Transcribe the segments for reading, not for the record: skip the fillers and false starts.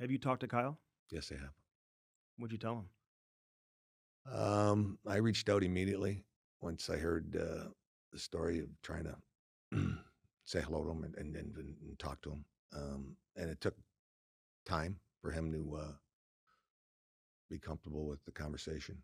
Have you talked to Kyle? Yes, I have. What'd you tell him? I reached out immediately once I heard the story of trying to say hello to him and talk to him. And it took time for him to be comfortable with the conversation.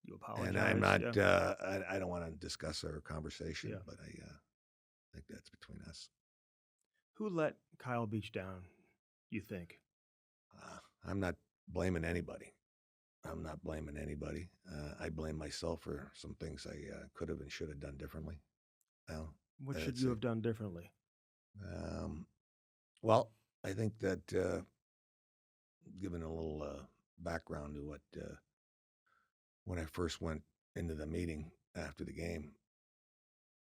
You And apologize. I'm not, Yeah. I don't want to discuss our conversation, Yeah. but I think that's between us. Who let Kyle Beach down, you think? I'm not blaming anybody. I'm not blaming anybody. I blame myself for some things I could have and should have done differently. Well, What should that's you it. have done differently? Um, well, I think that given a little background to what when I first went into the meeting after the game,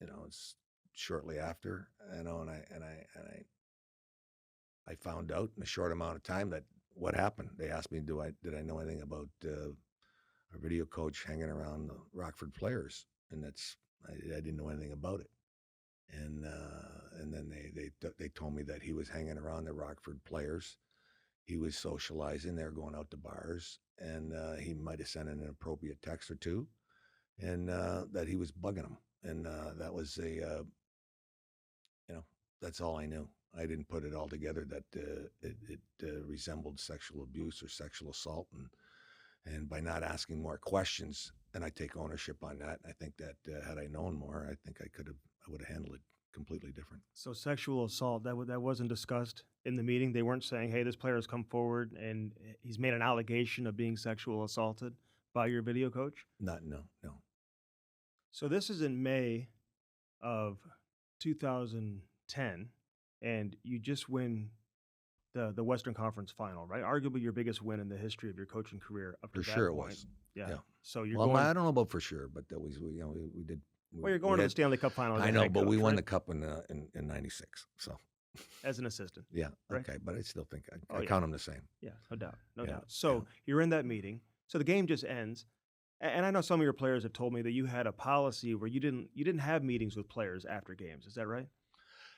it's shortly after, and I found out in a short amount of time that what happened. They asked me, did I know anything about our video coach hanging around the Rockford players, and I didn't know anything about it. And then they told me that he was hanging around the Rockford players. He was socializing. They were going out to bars, and he might have sent an inappropriate text or two, and that he was bugging them. And that was that's all I knew. I didn't put it all together that it resembled sexual abuse or sexual assault, and by not asking more questions, and I take ownership on that. I think that had I known more, I think I would have handled it completely different. So sexual assault that wasn't discussed in the meeting. They weren't saying, "Hey, this player has come forward and he's made an allegation of being sexual assaulted by your video coach." No. So this is in May of 2010, and you just win the Western Conference Final, right? Arguably your biggest win in the history of your coaching career up to For that sure it point. was. Yeah. Yeah. So you're Well, going. I don't know about for sure, but that was we did. Well, you're We going to the had, Stanley Cup Final as a I know, head but we coach, won right? the cup in '96. So As an assistant, yeah, right? okay, but I still think I Oh yeah, count them the same. yeah, no doubt, no Yeah, doubt. So you're in that meeting. So the game just ends, and I know some of your players have told me that you had a policy where you didn't have meetings with players after games. Is that right?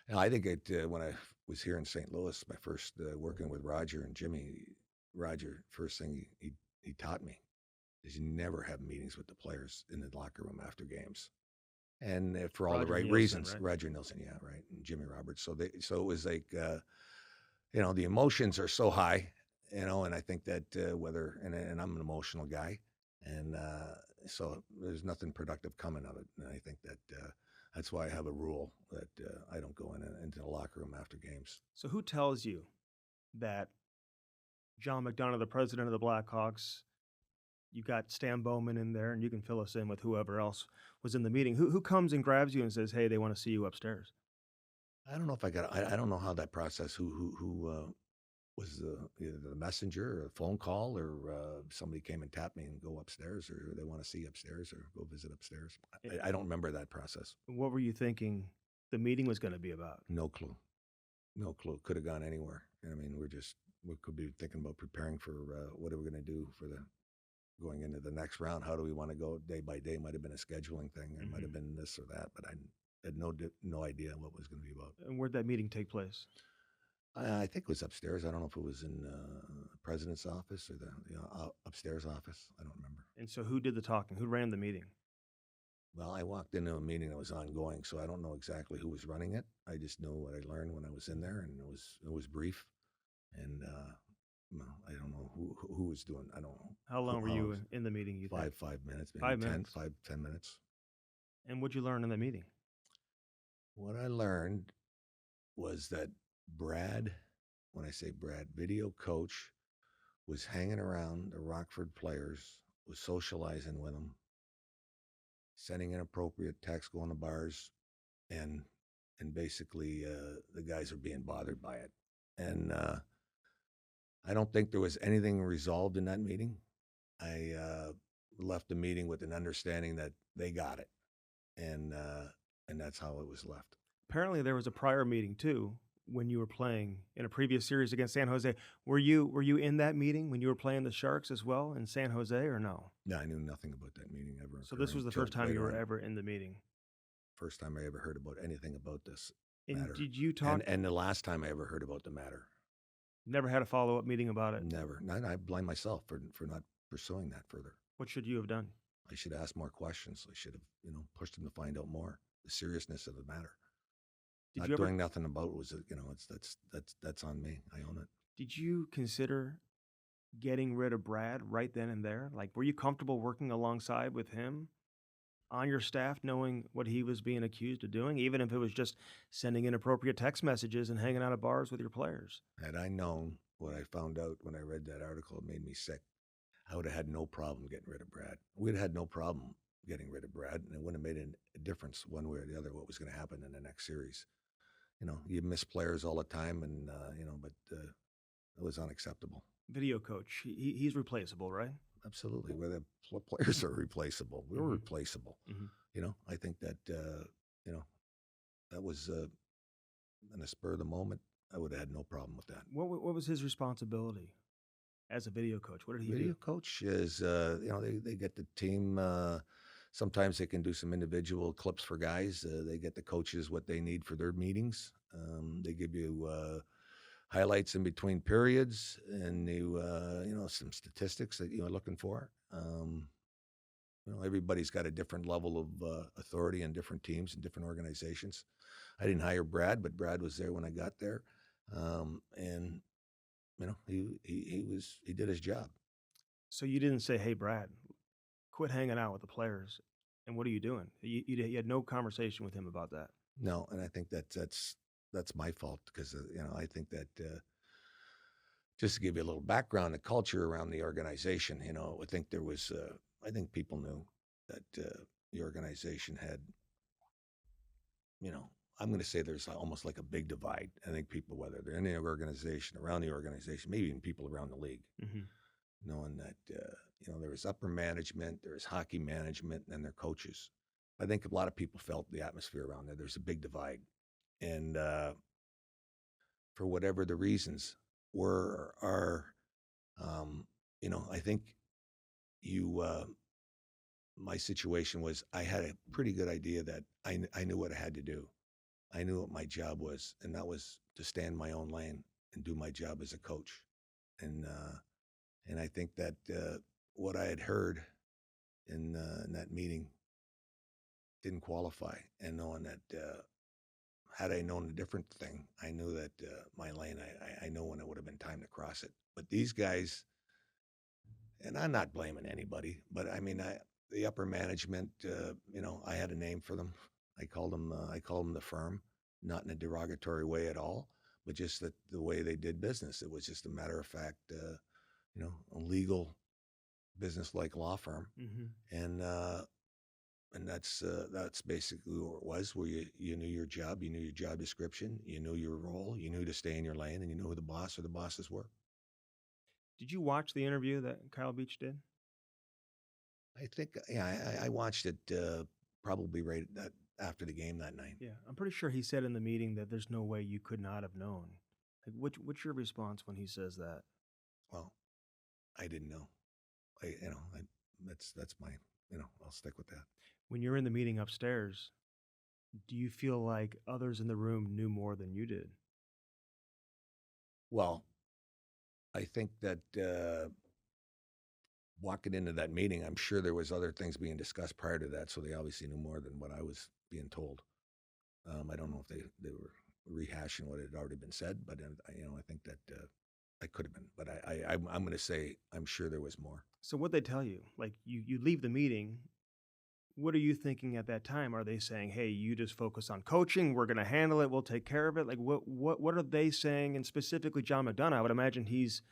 And I think it when I was here in St. Louis, my first working with Roger and Jimmy. Roger, first thing he taught me is you never have meetings with the players in the locker room after games, and for all the Roger right Nielsen, reasons. right? Roger Nilsson, yeah, right, and Jimmy Roberts. So it was like the emotions are so high, and I think that whether and I'm an emotional guy, and so there's nothing productive coming of it, and I think that. That's why I have a rule that I don't go into the locker room after games. So who tells you that John McDonough, the president of the Blackhawks, you got Stan Bowman in there, and you can fill us in with whoever else was in the meeting. Who comes and grabs you and says, "Hey, they want to see you upstairs"? I don't know if I got. I don't know how that process. Who was either the messenger or a phone call or somebody came and tapped me and go upstairs or they want to see upstairs or go visit upstairs. I don't remember that process. What were you thinking the meeting was going to be about? No clue. No clue. Could have gone anywhere. I mean, we could be thinking about preparing for what are we going to do for the going into the next round. How do we want to go day by day? Might have been a scheduling thing. It might have been this or that, but I had no idea what it was going to be about. And where'd that meeting take place? I think it was upstairs. I don't know if it was in the president's office or the upstairs office. I don't remember. And so who did the talking? Who ran the meeting? Well, I walked into a meeting that was ongoing, so I don't know exactly who was running it. I just know what I learned when I was in there, and it was brief. And well, I don't know who was doing. I don't know. How long were you in the meeting? You think? 5 minutes, maybe 5 minutes. 10 minutes. And what'd you learn in the meeting? What I learned was that Brad, when I say Brad, video coach, was hanging around the Rockford players, was socializing with them, sending inappropriate texts, going to bars, and basically the guys are being bothered by it. And I don't think there was anything resolved in that meeting. I left the meeting with an understanding that they got it, and that's how it was left. Apparently, there was a prior meeting too when you were playing in a previous series against San Jose. Were you in that meeting when you were playing the Sharks as well in San Jose, or no? No, I knew nothing about that meeting ever. So this was the first time you were ever in the meeting. First time I ever heard about anything about this And matter. did you talk? And the last time I ever heard about the matter. Never had a follow-up meeting about it. Never. And I blame myself for not pursuing that further. What should you have done? I should have asked more questions. I should have, pushed him to find out more the seriousness of the matter. Did Not you ever doing nothing about it was, that's on me. I own it. did you consider getting rid of Brad right then and there? Like, were you comfortable working alongside with him on your staff, knowing what he was being accused of doing, even if it was just sending inappropriate text messages and hanging out at bars with your players? Had I known what I found out when I read that article, it made me sick. I would have had no problem getting rid of Brad. We'd have had no problem getting rid of Brad, and it wouldn't have made a difference one way or the other what was going to happen in the next series. You miss players all the time, and but it was unacceptable. Video coach, he's replaceable, right? Absolutely, where the players are replaceable, we're Mhm. replaceable. Mhm. I think that that was in the spur of the moment. I would have had no problem with that. What was his responsibility as a video coach? What did he Video do? coach is, they get the team. Sometimes they can do some individual clips for guys. They get the coaches what they need for their meetings. They give you highlights in between periods, and some statistics that you're looking for. Everybody's got a different level of authority in different teams and different organizations. I didn't hire Brad, but Brad was there when I got there, and he did his job. So you didn't say, "Hey, Brad, quit hanging out with the players," and what are you doing? You had no conversation with him about that. No, and I think that's my fault because I think that just to give you a little background, the culture around the organization, I think there was I think people knew that the organization had, I'm going to say there's almost like a big divide. I think people, whether they're in the organization, around the organization, maybe even people around the league, Mhm. knowing that there was upper management, there was hockey management, and their coaches. I think a lot of people felt the atmosphere around there. There's a big divide, and for whatever the reasons were, are, I think you. My situation was I had a pretty good idea that I knew what I had to do. I knew what my job was, and that was to stay in my own lane and do my job as a coach. And I think that what I had heard in that meeting didn't qualify. And knowing that had I known a different thing, I knew that my lane, I know when it would have been time to cross it. But these guys, and I'm not blaming anybody, but I mean, the upper management, I had a name for them. I called them the firm, not in a derogatory way at all, but just that the way they did business. It was just a matter of fact, a legal business-like law firm, Mhm. and that's basically what it was. Where you knew your job, you knew your job description, you knew your role, you knew to stay in your lane, and you knew who the boss or the bosses were. Did you watch the interview that Kyle Beach did? I think, yeah, I watched it probably right after the game that night. Yeah, I'm pretty sure he said in the meeting that there's no way you could not have known. Like, what's your response when he says that? Well, I didn't know. That's my, I'll stick with that. When you're in the meeting upstairs, do you feel like others in the room knew more than you did? Well, I think that walking into that meeting, I'm sure there was other things being discussed prior to that, so they obviously knew more than what I was being told. I don't know if they were rehashing what had already been said, but I think that I could have been. But I'm going to say I'm sure there was more. So what they tell you, like you leave the meeting, what are you thinking at that time? Are they saying, "Hey, you just focus on coaching. We're going to handle it. We'll take care of it." Like what are they saying? And specifically, John McDonough, I would imagine he's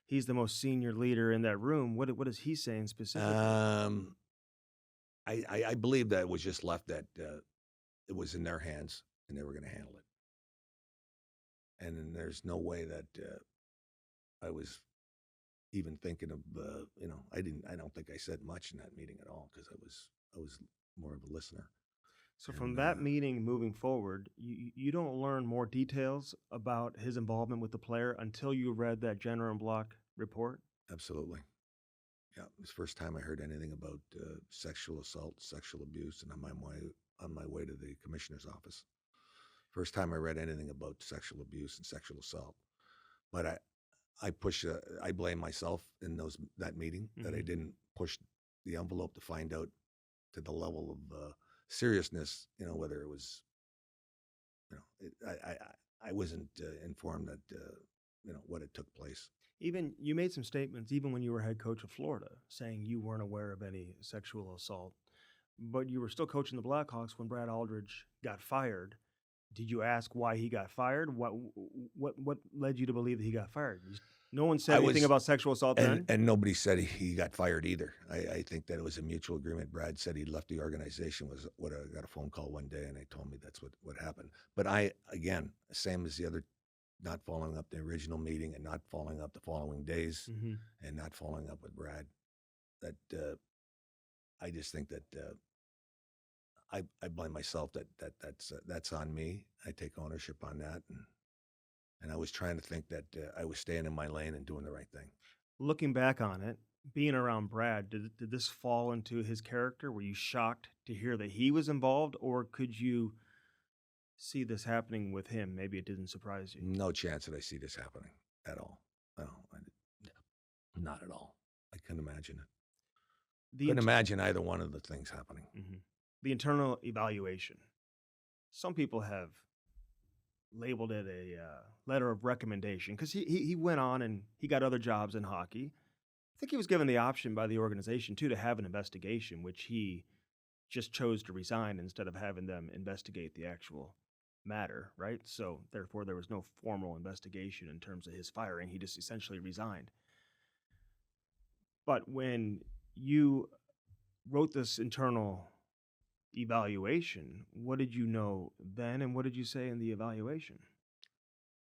the most senior leader in that room. What is he saying specifically? I believe that it was just left that it was in their hands and they were going to handle it. And then there's no way that I was even thinking of I don't think I said much in that meeting at all because I was more of a listener. So from And that meeting moving forward, you don't learn more details about his involvement with the player until you read that Jenner and Block report. absolutely. Yeah, it was the first time I heard anything about sexual assault, sexual abuse, and on my way to the commissioner's office. First time I read anything about sexual abuse and sexual assault. But I blame myself in that meeting that I didn't push the envelope to find out to the level of seriousness, whether it was, I wasn't informed that, what had took place. Even you made some statements, even when you were head coach of Florida, saying you weren't aware of any sexual assault, but you were still coaching the Blackhawks when Brad Aldrich got fired. Did you ask why he got fired? What led you to believe that he got fired? No one said anything about sexual assault then? And nobody said he got fired either. I think that it was a mutual agreement. Brad said he left the organization. Was what I got a phone call one day, and they told me that's what happened. But again, same as the other, not following up the original meeting and not following up the following days and not following up with Brad. That I just think that I blame myself. That's on me. I take ownership on that, and I was trying to think that I was staying in my lane and doing the right thing. Looking back on it, being around Brad, did this fall into his character? Were you shocked to hear that he was involved, or could you see this happening with him? Maybe it didn't surprise you. No chance that I see this happening at all. No, not at all. I couldn't imagine it. Couldn't imagine either one of the things happening. The internal evaluation. Some people have labeled it a letter of recommendation because he went on and he got other jobs in hockey. I think he was given the option by the organization, too, to have an investigation, which he just chose to resign instead of having them investigate the actual matter, right? So, therefore, there was no formal investigation in terms of his firing. He just essentially resigned. But when you wrote this internal evaluation, what did you know then, and what did you say in the evaluation?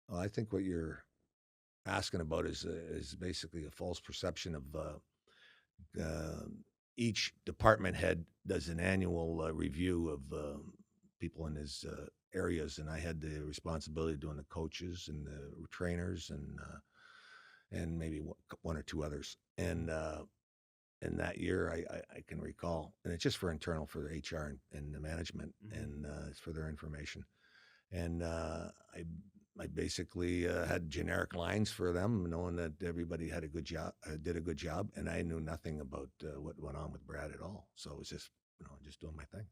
Well, I think what you're asking about is basically a false perception of each department head does an annual review of people in his areas, and I had the responsibility of doing the coaches and the trainers and maybe one or two others. And in that year, I can recall, and it's just for internal, for the HR and the management, and it's for their information. And I basically had generic lines for them, knowing that everybody had a good job, did a good job, and I knew nothing about what went on with Brad at all. So it was just, just doing my thing.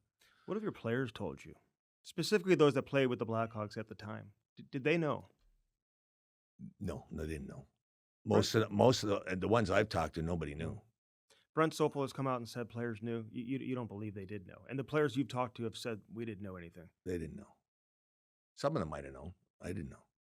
What have your players told you, specifically those that played with the Blackhawks at the time? Did they know? No, they didn't know. Most of the ones I've talked to, nobody knew. Brent Sopel has come out and said players knew. You don't believe they did know. And the players you've talked to have said, we didn't know anything. They didn't know. Some of them might have known. I didn't know.